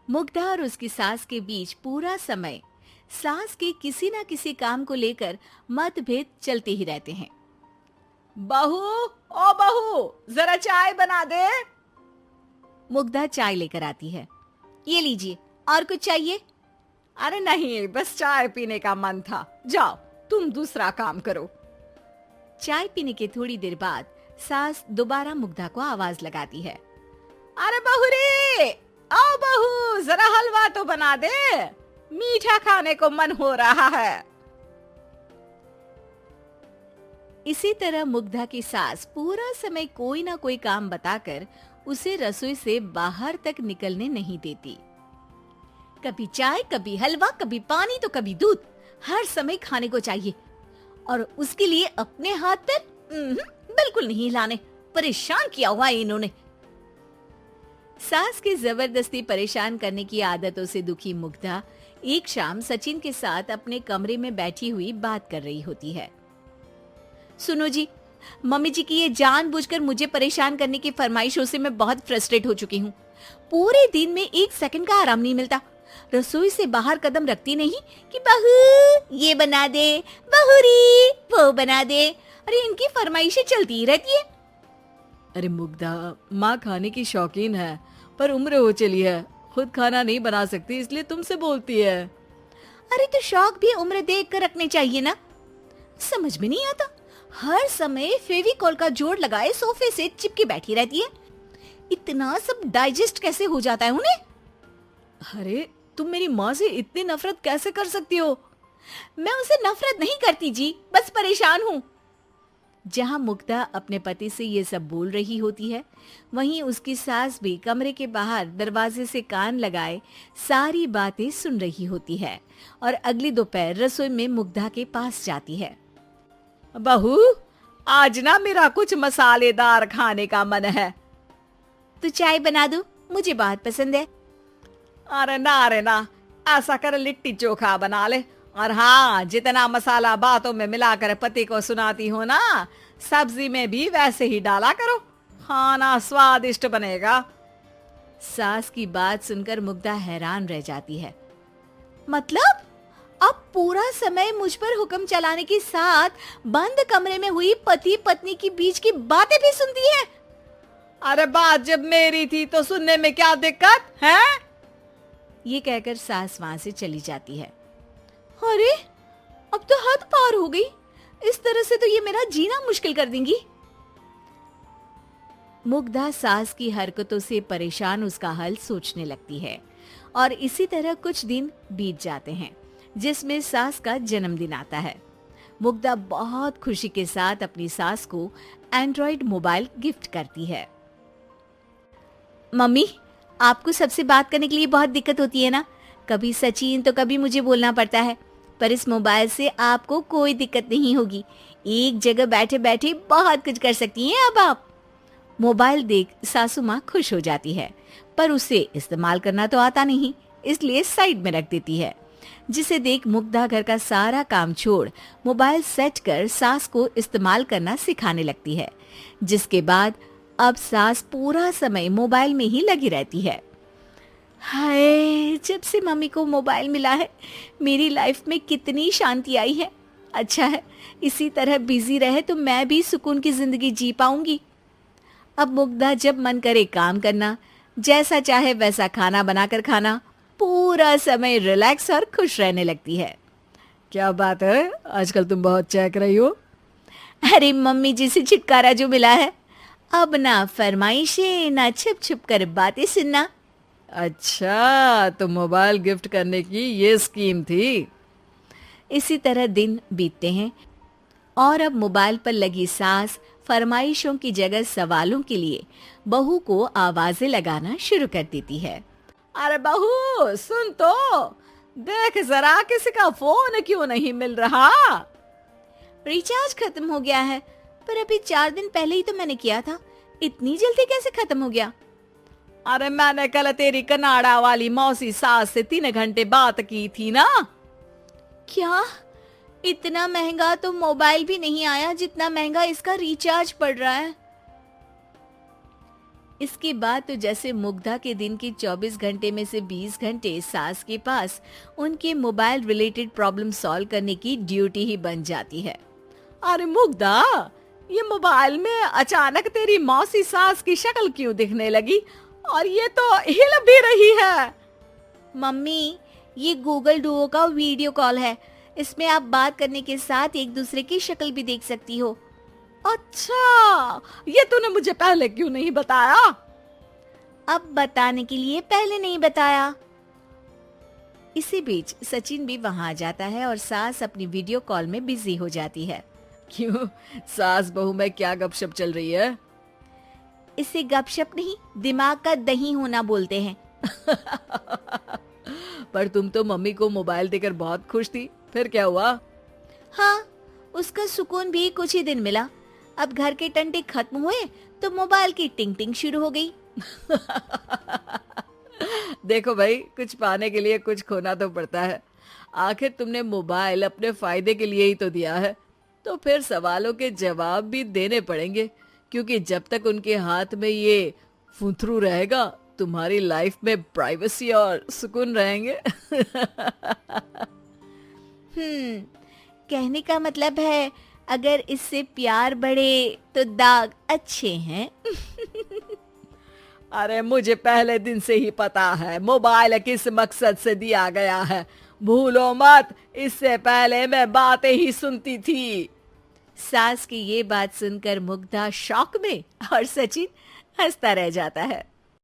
मुग्धा और उसकी सास के बीच पूरा समय सास के किसी न किसी काम को लेकर मतभेद चलते ही रहते हैं। बहू, ओ बहू, जरा चाय बना दे। मुग्धा चाय लेकर आती है। ये लीजिए, और कुछ चाहिए? अरे नहीं, बस चाय पीने का मन था। जाओ, तुम दूसरा काम करो। चाय पीने के थोड़ी देर बाद सास दोबारा मुग्धा को आवाज लगाती है। अरे बहू रे, आओ बहू, जरा हलवा तो बना दे, मीठा खाने को मन हो रहा है। इसी तरह मुग्धा की सास पूरा समय कोई ना कोई काम बताकर उसे रसोई से बाहर तक निकलने नहीं देती। कभी चाय, कभी हलवा, कभी पानी तो कभी दूध, हर समय खाने को चाहिए और उसके लिए अपने हाथ पैर बिल्कुल नहीं हिलाने। परेशान किया हुआ है इन्होंने। सास की जबरदस्ती परेशान करने की आदतों से दुखी मुग्धा एक शाम सचिन के साथ अपने कमरे में बैठी हुई बात कर रही होती है। सुनो जी, मम्मी जी की ये जानबूझकर मुझे परेशान करने की फरमाइशों से मैं बहुत फ्रस्ट्रेट हो चुकी हूँ। पूरे दिन में एक सेकंड का आराम नहीं मिलता। रसोई से बाहर कदम रखती नहीं कि बहू ये बना दे, बहुरी वो बना दे। अरे इनकी फरमाइशें चलती ही रहती है। अरे मुग्धा, माँ खाने की शौकीन है, पर उम्र हो चली है, खुद खाना नहीं बना सकती, इसलिए तुमसे बोलती है। अरे तो शौक भी उम्र देख कर रखने चाहिए ना। समझ में नहीं आता, हर समय फेविकॉल का जोड़ लगाए सोफे से चिपकी बैठी रहती है। इतना सब डाइजेस्ट कैसे हो जाता है उन्हें? अरे तुम मेरी माँ से इतनी नफरत कैसे कर सकती हो? मैं उनसे नफरत नहीं करती जी, बस परेशान हूँ। जहाँ मुग्धा अपने पति से ये सब बोल रही होती है, वहीं उसकी सास भी कमरे के बाहर दरवाजे से कान लगाए सारी बातें सुन रही होती है और अगली दोपहर रसोई में मुग्धा के पास जाती है। बहू, आज ना मेरा कुछ मसालेदार खाने का मन है। तो चाय बना दो, मुझे बहुत पसंद है। अरे ना, ऐसा कर लिट्टी चोखा बना ले। और हाँ, जितना मसाला बातों में मिलाकर पति को सुनाती हो ना, सब्जी में भी वैसे ही डाला करो, खाना स्वादिष्ट बनेगा। सास की बात सुनकर मुग्धा हैरान रह जाती है। मतलब अब पूरा समय मुझ पर हुक्म चलाने के साथ बंद कमरे में हुई पति पत्नी की बीच की बातें भी सुनती है? अरे बात जब मेरी थी तो सुनने में क्या दिक्कत है? ये कहकर सास वहां से चली जाती है। अरे अब तो हद पार हो गई, इस तरह से तो ये मेरा जीना मुश्किल कर देंगी। मुग्धा सास की हरकतों से परेशान उसका हल सोचने लगती है और इसी तरह कुछ दिन बीत जाते हैं, जिसमें सास का जन्मदिन आता है। मुग्धा बहुत खुशी के साथ अपनी सास को एंड्रॉइड मोबाइल गिफ्ट करती है। मम्मी, आपको सबसे बात करने के लिए बहुत दिक्कत होती है ना, कभी सचिन तो कभी मुझे बोलना पड़ता है, पर इस मोबाइल से आपको कोई दिक्कत नहीं होगी। एक जगह बैठे बैठे बहुत कुछ कर सकती हैं अब आप। मोबाइल देख सासू माँ खुश हो जाती है, पर उसे इस्तेमाल करना तो आता नहीं, इसलिए साइड में रख देती है। जिसे देख मुग्धा घर का सारा काम छोड़ मोबाइल सेट कर सास को इस्तेमाल करना सिखाने लगती है, जिसके बाद अब सास पूरा समय मोबाइल में ही लगी रहती है। हाय, जब से मम्मी को मोबाइल मिला है मेरी लाइफ में कितनी शांति आई है। अच्छा है, इसी तरह बिजी रहे तो मैं भी सुकून की जिंदगी जी पाऊंगी। अब मुग्धा जब मन करे काम करना, जैसा चाहे वैसा खाना बनाकर खाना, पूरा समय रिलैक्स और खुश रहने लगती है। क्या बात है, आजकल तुम बहुत चहक रही हो। अरे मम्मी जी से छुटकारा जो मिला है, अब ना फरमाइशें ना छुप छुप कर बातें सुनना। अच्छा, तो मोबाइल गिफ्ट करने की ये स्कीम थी। इसी तरह दिन बीतते हैं और अब मोबाइल पर लगी सास फरमाइशों की जगह सवालों के लिए बहू को आवाजें लगाना शुरू कर देती है। अरे बहू सुन तो, देख जरा किसी का फोन क्यों नहीं मिल रहा? रिचार्ज खत्म हो गया है, पर अभी 4 दिन पहले ही तो मैंने किया था, इतनी जल्दी कैसे खत्म हो गया? अरे मैंने कल तेरी कनाडा वाली मौसी सास से 3 घंटे बात की थी ना। क्या? इतना महंगा तो मोबाइल भी नहीं आया जितना महंगा इसका रिचार्ज पड़ रहा है। इसके बाद तो जैसे मुग्धा के दिन के 24 घंटे में से 20 घंटे सास के पास उनके मोबाइल रिलेटेड प्रॉब्लम सॉल्व करने की ड्यूटी ही बन जाती है। अरे मुग्धा, ये मोबाइल में अचानक तेरी मौसी सास की शक्ल क्यों दिखने लगी? और ये तो हिल भी रही है। मम्मी, ये गूगल डुओ का वीडियो कॉल है। इसमें आप बात करने के साथ एक दूसरे की शक्ल भी देख सकती हो। अच्छा, ये तूने मुझे पहले क्यों नहीं बताया? अब बताने के लिए पहले नहीं बताया। इसी बीच सचिन भी वहां आ जाता है और सास अपनी वीडियो कॉल में बिजी हो जाती है। क्यों, सास बहू में क्या गपशप चल रही है? इसे गपशप नहीं, दिमाग का दही होना बोलते हैं। पर तुम तो मम्मी को मोबाइल देकर बहुत खुश थी, फिर क्या हुआ? हाँ, उसका सुकून भी कुछ ही दिन मिला। अब घर के टंटे खत्म हुए तो मोबाइल की टिंग टिंग शुरू हो गई। देखो भाई, कुछ पाने के लिए कुछ खोना तो पड़ता है। आखिर तुमने मोबाइल अपने फायदे के लिए ही तो दिया है, तो फिर सवालों के जवाब भी देने पड़ेंगे, क्योंकि जब तक उनके हाथ में ये फुंथरू रहेगा, तुम्हारी लाइफ में प्राइवेसी और सुकून रहेंगे। कहने का मतलब है अगर इससे प्यार बढ़े तो दाग अच्छे हैं। अरे मुझे पहले दिन से ही पता है मोबाइल किस मकसद से दिया गया है। भूलो मत, इससे पहले मैं बातें ही सुनती थी। सास की ये बात सुनकर मुग्धा शॉक में और सचिन हंसता रह जाता है।